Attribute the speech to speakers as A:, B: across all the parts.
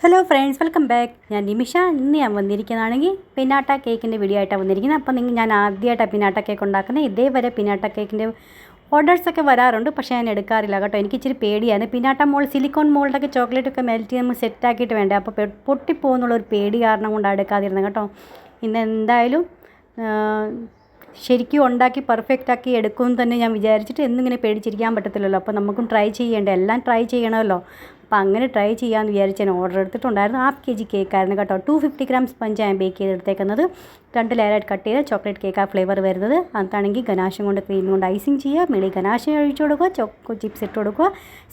A: Hello friends, welcome back. ഞാൻ നിമിഷ. ഇന്ന് ഞാൻ വന്നിരിക്കുന്നതാണെങ്കിൽ പിനാട്ട കേക്കിൻ്റെ വീഡിയോ ആയിട്ടാണ് വന്നിരിക്കുന്നത്. അപ്പോൾ ഞാൻ ആദ്യമായിട്ടാണ് പിനാട്ട കേക്ക് ഉണ്ടാക്കുന്നത്. ഇതേവരെ പിനാട്ട കേക്കിൻ്റെ ഓർഡേഴ്സൊക്കെ വരാറുണ്ട്, പക്ഷേ ഞാൻ എടുക്കാറില്ല കേട്ടോ. എനിക്ക് ഇച്ചിരി പേടിയാണ്. പിനാട്ട സിലിക്കോൺ മോൾഡൊക്കെ ചോക്ലേറ്റൊക്കെ മെൽറ്റ് ചെയ്ത് നമ്മൾ സെറ്റാക്കിയിട്ട് വേണ്ടേ, അപ്പോൾ പൊട്ടിപ്പോകുന്നുള്ളൊരു പേടി കാരണം കൊണ്ടാണ് എടുക്കാതിരുന്നത് കേട്ടോ. ഇന്ന് എന്തായാലും ശരിക്കും ഉണ്ടാക്കി പെർഫെക്റ്റാക്കി എടുക്കുമെന്ന് തന്നെ ഞാൻ വിചാരിച്ചിട്ട് എന്നിങ്ങനെ പേടിച്ചിരിക്കാൻ പറ്റത്തില്ലല്ലോ. അപ്പോൾ നമുക്കും ട്രൈ ചെയ്യേണ്ടേ, എല്ലാം ട്രൈ ചെയ്യണമല്ലോ. അപ്പോൾ അങ്ങനെ ട്രൈ ചെയ്യാമെന്ന് വിചാരിച്ച് ഞാൻ ഓർഡർ എടുത്തിട്ടുണ്ടായിരുന്നു. 1/2 kg കേക്കായിരുന്നു കേട്ടോ. 250 grams സ്പഞ്ച് ഞാൻ ബേക്ക് ചെയ്തെടുത്തേക്കുന്നത്. 2 ലെയറായിട്ട് കട്ട് ചെയ്ത് ചോക്ലേറ്റ് കേക്കാണ് ഫ്ലേവർ വരുന്നത്. അതാണെങ്കിൽ ഗനാശം കൊണ്ട് ക്രീം കൊണ്ട് ഐസിങ് ചെയ്യുക, മേളിൽ ഗനാശം ഒഴിച്ചു കൊടുക്കുക, ചോക്കോ ചിപ്സ് ഇട്ട് കൊടുക്കുക,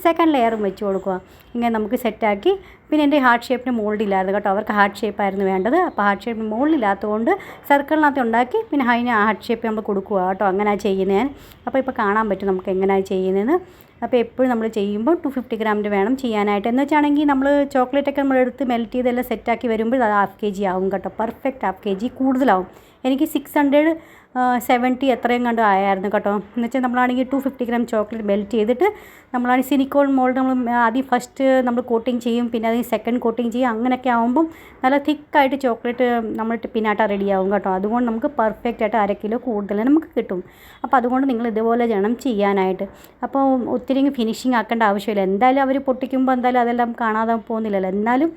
A: സെക്കൻഡ് ലെയറും വെച്ച് കൊടുക്കുക. ഇങ്ങനെ നമുക്ക് സെറ്റാക്കി. പിന്നെ എൻ്റെ ഹാർട്ട് ഷേപ്പിന് മോൾഡില്ലായിരുന്നു കേട്ടോ. അവർക്ക് ഹാർട്ട് ഷേപ്പായിരുന്നു വേണ്ടത്. അപ്പോൾ ഹാർട്ട് ഷേപ്പിന് മോൾഡില്ലാത്തതുകൊണ്ട് സർക്കിളിനകത്ത് ഉണ്ടാക്കി പിന്നെ അതിന് ഹാർട്ട് ഷേപ്പ് നമ്മൾ കൊടുക്കുക കേട്ടോ. അങ്ങനെയാണ് ചെയ്യുന്നത് ഞാൻ. അപ്പോൾ ഇപ്പോൾ കാണാൻ പറ്റും നമുക്ക് എങ്ങനെയാണ് ചെയ്യുന്നതെന്ന്. അപ്പോൾ എപ്പോഴും നമ്മൾ ചെയ്യുമ്പോൾ 250 ഗ്രാമിൻ്റെ വേണം ചെയ്യാനായിട്ട്. എന്ന് വെച്ചാണെങ്കിൽ നമ്മൾ ചോക്ലേറ്റൊക്കെ നമ്മൾ എടുത്ത് മെൽറ്റ് ചെയ്തെല്ലാം സെറ്റാക്കി വരുമ്പോൾ അത് 1/2 kg ആവും കേട്ടോ. Perfect 1/2 kg കൂടുതലാവും. എനിക്ക് 670 എത്രയും കണ്ട് ആയായിരുന്നു കേട്ടോ. എന്ന് വെച്ചാൽ നമ്മളാണെങ്കിൽ 250 ഗ്രാം ചോക്ലേറ്റ് മെൽറ്റ് ചെയ്തിട്ട് നമ്മളാണെങ്കിൽ സിലിക്കോൺ മോൾഡ് നമ്മൾ ആദ്യം ഫസ്റ്റ് നമ്മൾ കോട്ടിങ് ചെയ്യും, പിന്നെ അതിന് സെക്കൻഡ് കോട്ടിങ് ചെയ്യും. അങ്ങനെയൊക്കെ ആകുമ്പം നല്ല തിക്കായിട്ട് ചോക്ലേറ്റ് നമ്മളിട്ട് പിന്നാട്ട റെഡിയാവും കേട്ടോ. അതുകൊണ്ട് നമുക്ക് പെർഫെക്റ്റായിട്ട് 1/2 kg കൂടുതൽ നമുക്ക് കിട്ടും. അപ്പോൾ അതുകൊണ്ട് നിങ്ങൾ ഇതുപോലെ വേണം ചെയ്യാനായിട്ട്. അപ്പോൾ ഒത്തിരി ഫിനിഷിങ് ആക്കേണ്ട ആവശ്യമില്ല. എന്തായാലും അവർ പൊട്ടിക്കുമ്പോൾ എന്തായാലും അതെല്ലാം കാണാതെ പോകുന്നില്ലല്ലോ. എന്നാലും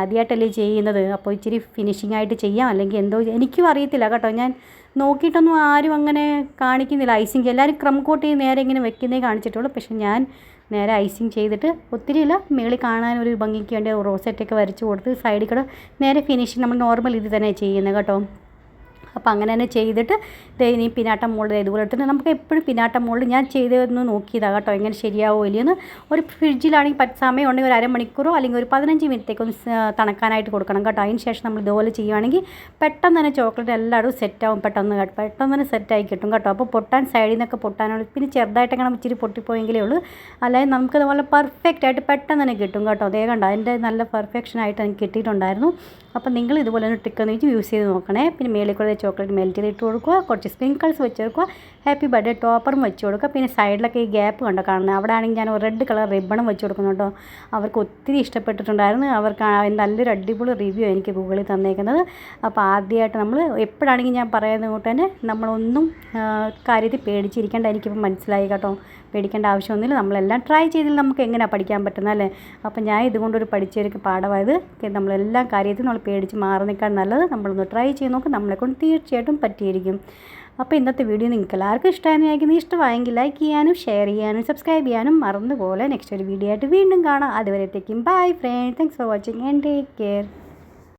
A: ആദ്യമായിട്ടല്ലേ ചെയ്യുന്നത്, അപ്പോൾ ഇച്ചിരി ഫിനിഷിംഗ് ആയിട്ട് ചെയ്യാം. അല്ലെങ്കിൽ എന്തോ എനിക്കും അറിയത്തില്ല കേട്ടോ. ഞാൻ നോക്കിയിട്ടൊന്നും ആരും അങ്ങനെ കാണിക്കുന്നില്ല ഐസിങ്. എല്ലാവരും ക്രം കോട്ട് ചെയ്ത് നേരെ ഇങ്ങനെ വെക്കുന്നേ കാണിച്ചിട്ടുള്ളൂ. പക്ഷേ ഞാൻ നേരെ ഐസിങ് ചെയ്തിട്ട് ഒത്തിരിയില്ല, മേളിൽ കാണാൻ ഒരു ഭംഗിക്ക് വേണ്ടി റോസറ്റൊക്കെ വരച്ച് കൊടുത്ത് സൈഡിൽ കൂടെ നേരെ ഫിനിഷിങ് നമ്മൾ നോർമൽ ഇത് തന്നെ ചെയ്യുന്നത് കേട്ടോ. അപ്പോൾ അങ്ങനെ തന്നെ ചെയ്തിട്ട് ഇനി പിന്നാട്ട മോൾഡ് ഇതുപോലെ എടുത്തിട്ട് നമുക്ക് എപ്പോഴും പിന്നാട്ട മോൾഡ് ഞാൻ ചെയ്തതെന്ന് നോക്കിയതാണ് കേട്ടോ. എങ്ങനെ ശരിയാവോ ഇല്ലയെന്ന്. ഒരു ഫ്രിഡ്ജിലാണെങ്കിൽ സമയം ഉണ്ടെങ്കിൽ ഒരു അരമണിക്കൂറോ അല്ലെങ്കിൽ ഒരു 15 മിനിറ്റേക്കൊന്ന് തണുക്കാനായിട്ട് കൊടുക്കണം കേട്ടോ. അതിന് ശേഷം നമ്മൾ ഇതുപോലെ ചെയ്യുവാണെങ്കിൽ പെട്ടെന്ന് തന്നെ ചോക്ലേറ്റ് എല്ലാവരും സെറ്റാവും. പെട്ടെന്ന് തന്നെ സെറ്റായി കിട്ടും കേട്ടോ. അപ്പോൾ പൊട്ടാൻ സൈഡിൽ നിന്നൊക്കെ പൊട്ടാനുള്ള പിന്നെ ചെറുതായിട്ടങ്ങനെ ഇച്ചിരി പൊട്ടിപ്പോയെങ്കിലേ ഉള്ളൂ. അല്ലെങ്കിൽ നമുക്ക് അതുപോലെ പെർഫെക്റ്റായിട്ട് പെട്ടെന്ന് തന്നെ കിട്ടും കേട്ടോ. അതേ കണ്ടോ, അതിൻ്റെ നല്ല പെർഫെക്ഷനായിട്ട് എനിക്ക് കിട്ടിയിട്ടുണ്ടായിരുന്നു. അപ്പോൾ നിങ്ങൾ ഇതുപോലെ ഒരു ട്രിക്കൊന്ന് വെച്ച് യൂസ് ചെയ്ത് നോക്കണേ. പിന്നെ മേളിൽ കൂടെ ചോക്ലേറ്റ് മെൽറ്റ് ചെയ്തിട്ട് കൊടുക്കുക, കുറച്ച് സ്പ്രിങ്കിൾസ് വെച്ച് കൊടുക്കുക, ഹാപ്പി ബർത്ത്ഡേ ടോപ്പറും വെച്ച് കൊടുക്കുക. പിന്നെ സൈഡിലൊക്കെ ഈ ഗ്യാപ്പ് കണ്ടോ കാണുന്നത്, അവിടെ ആണെങ്കിൽ ഞാൻ റെഡ് കളർ റിബണും വെച്ച് കൊടുക്കുന്നു കേട്ടോ. അവർക്ക് ഒത്തിരി ഇഷ്ടപ്പെട്ടിട്ടുണ്ടായിരുന്നു. അവർക്ക് നല്ലൊരു അടിപൊളി റിവ്യൂ എനിക്ക് ഗൂഗിളിൽ തന്നേക്കുന്നത്. അപ്പോൾ ആദ്യമായിട്ട് നമ്മൾ എപ്പോഴാണെങ്കിൽ ഞാൻ പറയുന്നത് കൊണ്ട് തന്നെ നമ്മളൊന്നും കാര്യത്തിൽ പേടിച്ചിരിക്കേണ്ട. എനിക്കിപ്പോൾ മനസ്സിലായി കേട്ടോ. പേടിക്കേണ്ട ആവശ്യമൊന്നുമില്ല. നമ്മളെല്ലാം ട്രൈ ചെയ്തിൽ നമുക്ക് എങ്ങനെയാണ് പഠിക്കാൻ പറ്റുന്നത് അല്ലേ. അപ്പം ഞാൻ ഇതുകൊണ്ടൊരു പഠിച്ചൊരു പാഠമായത്. നമ്മളെല്ലാം കാര്യത്തിൽ നമ്മൾ പേടിച്ച് മാറുന്നേക്കാൾ നല്ലത് നമ്മളൊന്ന് ട്രൈ ചെയ്ത് നോക്കും. നമ്മളെക്കൊണ്ട് തീർച്ചയായിട്ടും പറ്റിയിരിക്കും. അപ്പോൾ ഇന്നത്തെ വീഡിയോ നിങ്ങൾക്ക് എല്ലാവർക്കും ഇഷ്ടമായെന്ന് വിചാരിക്കുന്നത്. ഇഷ്ടമായെങ്കിൽ ലൈക്ക് ചെയ്യാനും ഷെയർ ചെയ്യാനും സബ്സ്ക്രൈബ് ചെയ്യാനും മറന്നുപോലെ. നെക്സ്റ്റ് ഒരു വീഡിയോ ആയിട്ട് വീണ്ടും കാണാം. അതുവരത്തേക്കും bye friends. Thanks for watching and take care.